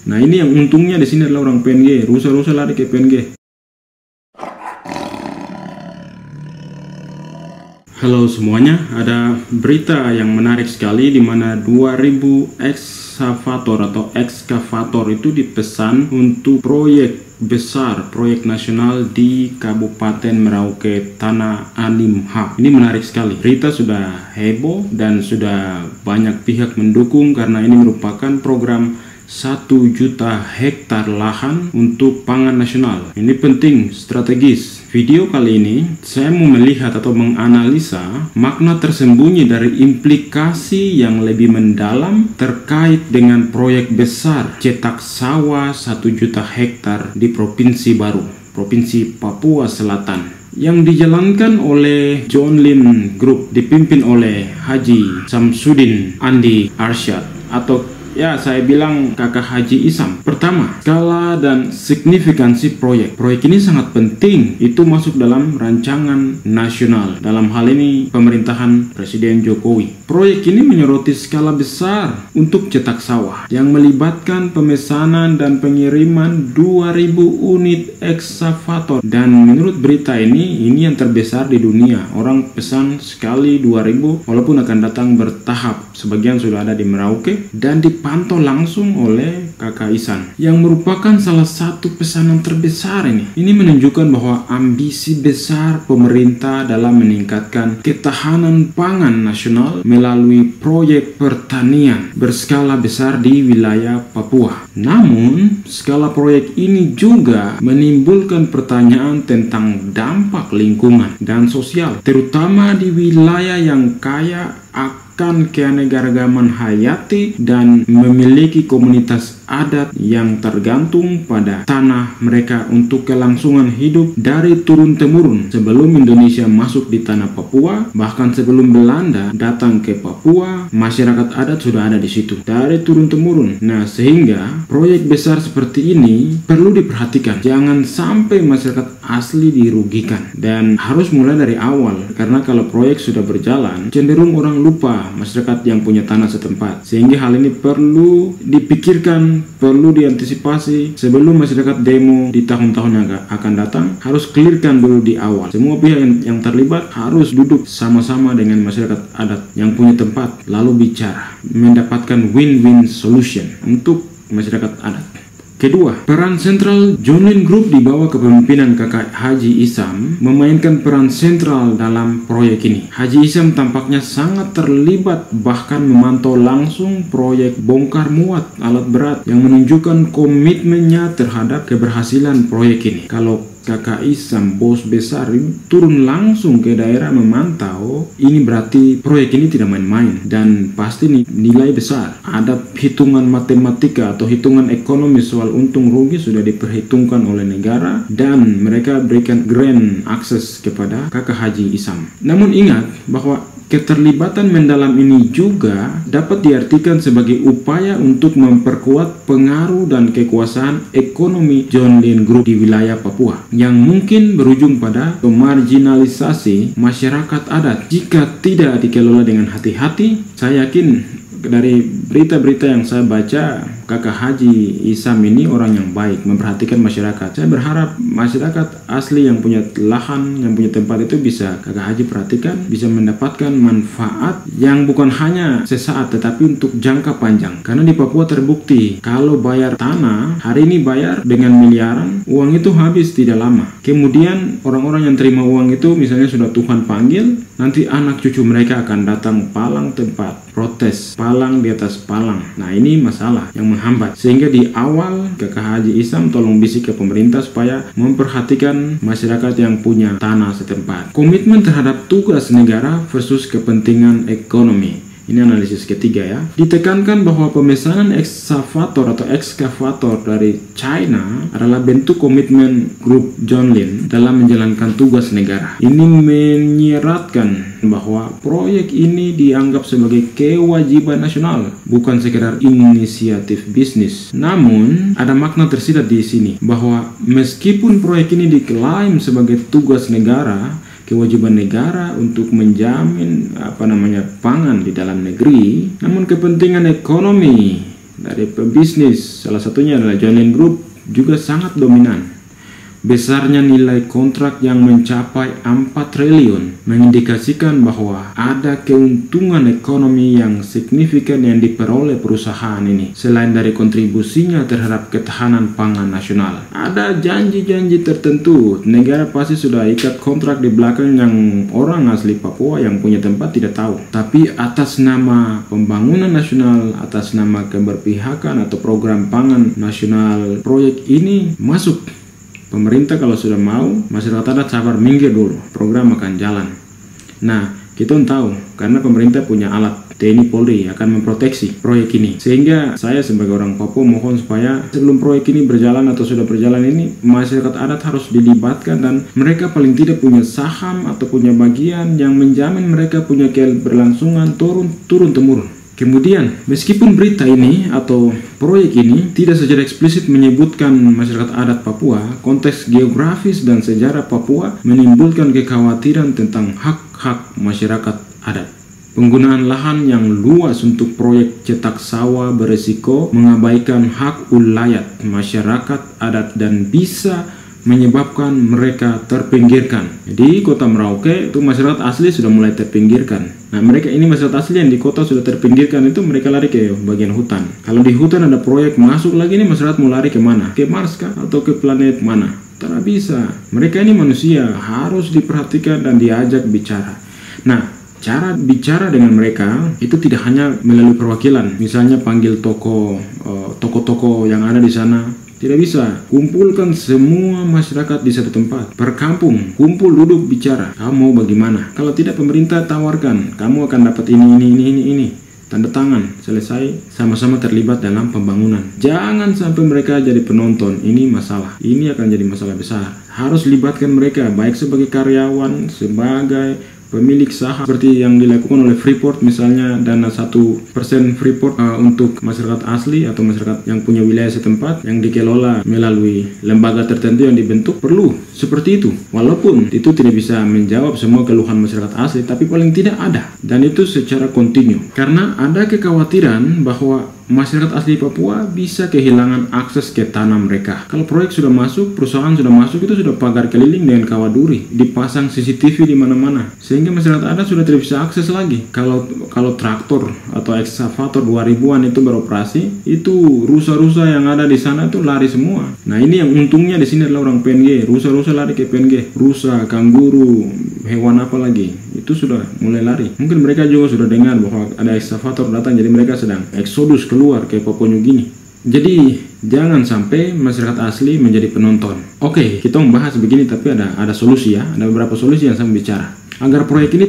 Nah, ini yang untungnya di sini adalah orang PNG. Rusa-rusa lari ke PNG. Halo semuanya, ada berita yang menarik sekali di mana 2000 ekskavator atau ekskavator itu dipesan untuk proyek besar, proyek nasional di Kabupaten Merauke, Tanah Anim H. Ini menarik sekali. Berita sudah heboh dan sudah banyak pihak mendukung karena ini merupakan program 1 juta hektar lahan untuk pangan nasional. Ini penting, strategis. Video kali ini saya mau melihat atau menganalisa makna tersembunyi dari implikasi yang lebih mendalam terkait dengan proyek besar cetak sawah 1 juta hektar di Provinsi Baru, Provinsi Papua Selatan, yang dijalankan oleh John Lin Group, dipimpin oleh Haji Samsudin Andi Arsyad, atau ya saya bilang kakak Haji Isam. Pertama, skala dan signifikansi proyek. Proyek ini sangat penting, itu masuk dalam rancangan nasional, dalam hal ini pemerintahan Presiden Jokowi. Proyek ini menyoroti skala besar untuk cetak sawah yang melibatkan pemesanan dan pengiriman 2000 unit ekskavator. Dan menurut berita ini yang terbesar di dunia. Orang pesan sekali 2000, walaupun akan datang bertahap. Sebagian sudah ada di Merauke dan dipantau langsung oleh kakak Isan, yang merupakan salah satu pesanan terbesar ini. Ini menunjukkan bahwa ambisi besar pemerintah dalam meningkatkan ketahanan pangan nasional melalui proyek pertanian berskala besar di wilayah Papua. Namun, skala proyek ini juga menimbulkan pertanyaan tentang dampak lingkungan dan sosial, terutama di wilayah yang kaya akan keanekaragaman hayati dan memiliki komunitas adat yang tergantung pada tanah mereka untuk kelangsungan hidup dari turun-temurun. Sebelum Indonesia masuk di tanah Papua, bahkan sebelum Belanda datang ke Papua, masyarakat adat sudah ada di situ dari turun-temurun. Nah, sehingga proyek besar seperti ini perlu diperhatikan. Jangan sampai masyarakat asli dirugikan, dan harus mulai dari awal, karena kalau proyek sudah berjalan, cenderung orang lupa masyarakat yang punya tanah setempat. Sehingga hal ini perlu dipikirkan, perlu diantisipasi sebelum masyarakat demo di tahun-tahun yang akan datang. Harus clearkan dulu di awal. Semua pihak yang terlibat harus duduk sama-sama dengan masyarakat adat yang punya tempat, lalu bicara, mendapatkan win-win solution untuk masyarakat adat. Kedua, peran sentral John Lin Group di bawah kepemimpinan kakak Haji Isam memainkan peran sentral dalam proyek ini. Haji Isam tampaknya sangat terlibat, bahkan memantau langsung proyek bongkar muat alat berat, yang menunjukkan komitmennya terhadap keberhasilan proyek ini. Kalau kakak Isam, bos besar, turun langsung ke daerah memantau, ini berarti proyek ini tidak main-main dan pasti nilai besar. Ada hitungan matematika atau hitungan ekonomi soal untung rugi sudah diperhitungkan oleh negara, dan mereka berikan grant akses kepada kakak Haji Isam. Namun ingat bahwa keterlibatan mendalam ini juga dapat diartikan sebagai upaya untuk memperkuat pengaruh dan kekuasaan ekonomi John Lin Group di wilayah Papua, yang mungkin berujung pada pemarginalisasi masyarakat adat jika tidak dikelola dengan hati-hati. Saya yakin dari berita-berita yang saya baca, kakak Haji Isam ini orang yang baik, memperhatikan masyarakat. Saya berharap masyarakat asli yang punya lahan, yang punya tempat itu bisa kakak Haji perhatikan, bisa mendapatkan manfaat yang bukan hanya sesaat tetapi untuk jangka panjang. Karena di Papua terbukti kalau bayar tanah, hari ini bayar dengan miliaran, uang itu habis tidak lama. Kemudian orang-orang yang terima uang itu misalnya sudah Tuhan panggil, nanti anak cucu mereka akan datang palang tempat, protes, palang di atas palang. Nah, ini masalah yang menghambat. Sehingga di awal kakak Haji Isam tolong bisik ke pemerintah supaya memperhatikan masyarakat yang punya tanah setempat. Komitmen terhadap tugas negara versus kepentingan ekonomi. Ini analisis ketiga ya. Ditekankan bahwa pemesanan ekskavator dari China adalah bentuk komitmen grup John Lin dalam menjalankan tugas negara. Ini menyeratkan bahwa proyek ini dianggap sebagai kewajiban nasional, bukan sekedar inisiatif bisnis. Namun, ada makna tersirat di sini bahwa meskipun proyek ini diklaim sebagai tugas negara, kewajiban negara untuk menjamin pangan di dalam negeri, namun kepentingan ekonomi dari pebisnis, salah satunya adalah Joineline Group, juga sangat dominan. Besarnya nilai kontrak yang mencapai 4 triliun mengindikasikan bahwa ada keuntungan ekonomi yang signifikan yang diperoleh perusahaan ini. Selain dari kontribusinya terhadap ketahanan pangan nasional, ada janji-janji tertentu. Negara pasti sudah ikat kontrak di belakang yang orang asli Papua yang punya tempat tidak tahu. Tapi atas nama pembangunan nasional, atas nama keberpihakan atau program pangan nasional, proyek ini masuk. Pemerintah kalau sudah mau, masyarakat adat sabar minggir dulu, program akan jalan. Nah, kita tahu karena pemerintah punya alat, TNI Polri akan memproteksi proyek ini. Sehingga saya sebagai orang Papua mohon supaya sebelum proyek ini berjalan atau sudah berjalan ini, masyarakat adat harus dilibatkan dan mereka paling tidak punya saham atau punya bagian yang menjamin mereka punya keberlangsungan turun-temurun. Kemudian, meskipun berita ini atau proyek ini tidak secara eksplisit menyebutkan masyarakat adat Papua, konteks geografis dan sejarah Papua menimbulkan kekhawatiran tentang hak-hak masyarakat adat. Penggunaan lahan yang luas untuk proyek cetak sawah beresiko mengabaikan hak ulayat masyarakat adat dan bisa menyebabkan mereka terpinggirkan. Di kota Merauke itu masyarakat asli sudah mulai terpinggirkan. Nah, mereka ini masyarakat asli yang di kota sudah terpinggirkan itu mereka lari ke bagian hutan. Kalau di hutan ada proyek masuk lagi nih, masyarakat mau lari ke mana? Ke Mars kah? Atau ke planet mana? Tak bisa. Mereka ini manusia, harus diperhatikan dan diajak bicara. Nah, cara bicara dengan mereka itu tidak hanya melalui perwakilan. Misalnya panggil toko-toko yang ada di sana. Tidak bisa. Kumpulkan semua masyarakat di satu tempat. Per kampung, kumpul, duduk, bicara. Kamu mau bagaimana? Kalau tidak, pemerintah tawarkan. Kamu akan dapat ini. Tanda tangan. Selesai. Sama-sama terlibat dalam pembangunan. Jangan sampai mereka jadi penonton. Ini masalah. Ini akan jadi masalah besar. Harus libatkan mereka. Baik sebagai karyawan, sebagai pemilik saham seperti yang dilakukan oleh Freeport, misalnya dana 1% Freeport untuk masyarakat asli atau masyarakat yang punya wilayah setempat yang dikelola melalui lembaga tertentu yang dibentuk, perlu seperti itu. Walaupun itu tidak bisa menjawab semua keluhan masyarakat asli, tapi paling tidak ada, dan itu secara kontinu. Karena ada kekhawatiran bahwa masyarakat asli Papua bisa kehilangan akses ke tanah mereka. Kalau proyek sudah masuk, perusahaan sudah masuk, itu sudah pagar keliling dengan kawat duri, dipasang CCTV di mana-mana, sehingga masyarakat adat sudah tidak bisa akses lagi. Kalau traktor atau ekskavator 2000-an itu beroperasi, itu rusa-rusa yang ada di sana itu lari semua. Nah, ini yang untungnya di sini adalah orang PNG. Rusa-rusa lari ke PNG, rusa, kanguru, hewan apa lagi, itu sudah mulai lari. Mungkin mereka juga sudah dengar bahwa ada ekskavator datang, jadi mereka sedang eksodus keluar ke Papua New Guinea. Jadi jangan sampai masyarakat asli menjadi penonton. Oke, kita membahas begini, tapi ada solusi ya. Ada beberapa solusi yang saya bicara agar proyek ini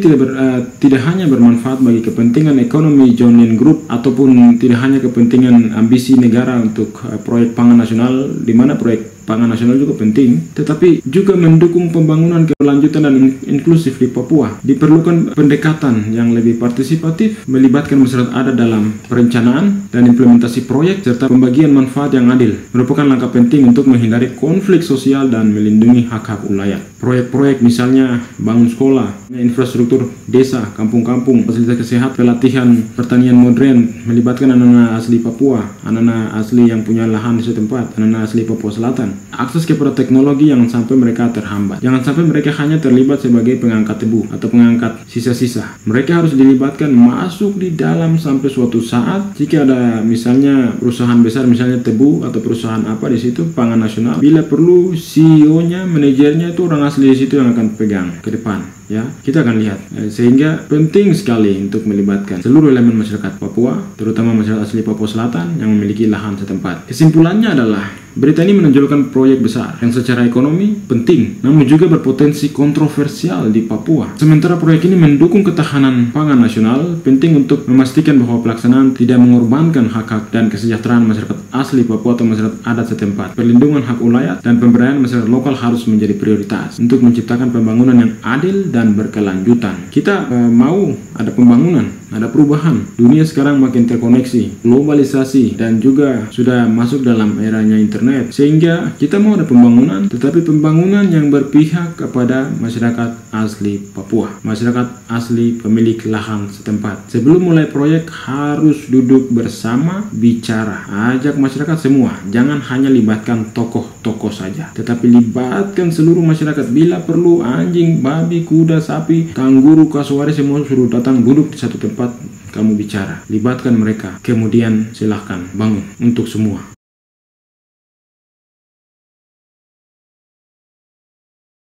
tidak hanya bermanfaat bagi kepentingan ekonomi Joineline Group ataupun tidak hanya kepentingan ambisi negara untuk proyek pangan nasional, di mana proyek pangan nasional juga penting, tetapi juga mendukung pembangunan keberlanjutan dan inklusif di Papua. Diperlukan pendekatan yang lebih partisipatif, melibatkan masyarakat adat dalam perencanaan dan implementasi proyek, serta pembagian manfaat yang adil, merupakan langkah penting untuk menghindari konflik sosial dan melindungi hak-hak ulayat. Proyek-proyek misalnya bangun sekolah, infrastruktur desa, kampung-kampung, fasilitas kesehatan, pelatihan pertanian modern, melibatkan anak-anak asli Papua, anak-anak asli yang punya lahan di setempat, anak-anak asli Papua Selatan. Akses kepada teknologi, jangan sampai mereka terhambat. Jangan sampai mereka hanya terlibat sebagai pengangkat tebu atau pengangkat sisa-sisa. Mereka harus dilibatkan masuk di dalam sampai suatu saat jika ada misalnya perusahaan besar, misalnya tebu atau perusahaan apa di situ, pangan nasional, bila perlu CEO-nya, manajernya itu orang asli di situ yang akan pegang ke depan. Ya, kita akan lihat. Sehingga penting sekali untuk melibatkan seluruh elemen masyarakat Papua, terutama masyarakat asli Papua Selatan yang memiliki lahan setempat. Kesimpulannya adalah berita ini menonjolkan proyek besar yang secara ekonomi penting, namun juga berpotensi kontroversial di Papua. Sementara proyek ini mendukung ketahanan pangan nasional, penting untuk memastikan bahwa pelaksanaan tidak mengorbankan hak-hak dan kesejahteraan masyarakat asli Papua atau masyarakat adat setempat. Perlindungan hak ulayat dan pemberdayaan masyarakat lokal harus menjadi prioritas untuk menciptakan pembangunan yang adil dan berkelanjutan. Kita mau ada pembangunan, ada perubahan. Dunia sekarang makin terkoneksi, globalisasi, dan juga sudah masuk dalam eranya internet. Sehingga kita mau ada pembangunan, tetapi pembangunan yang berpihak kepada masyarakat asli Papua, masyarakat asli pemilik lahan setempat. Sebelum mulai proyek harus duduk bersama, bicara, ajak masyarakat semua. Jangan hanya libatkan tokoh-tokoh saja, tetapi libatkan seluruh masyarakat. Bila perlu anjing, babi, kuda, sapi, kangguru, kasuari semua suruh datang duduk di satu tempat, kamu bicara, libatkan mereka, kemudian silahkan bangun untuk semua.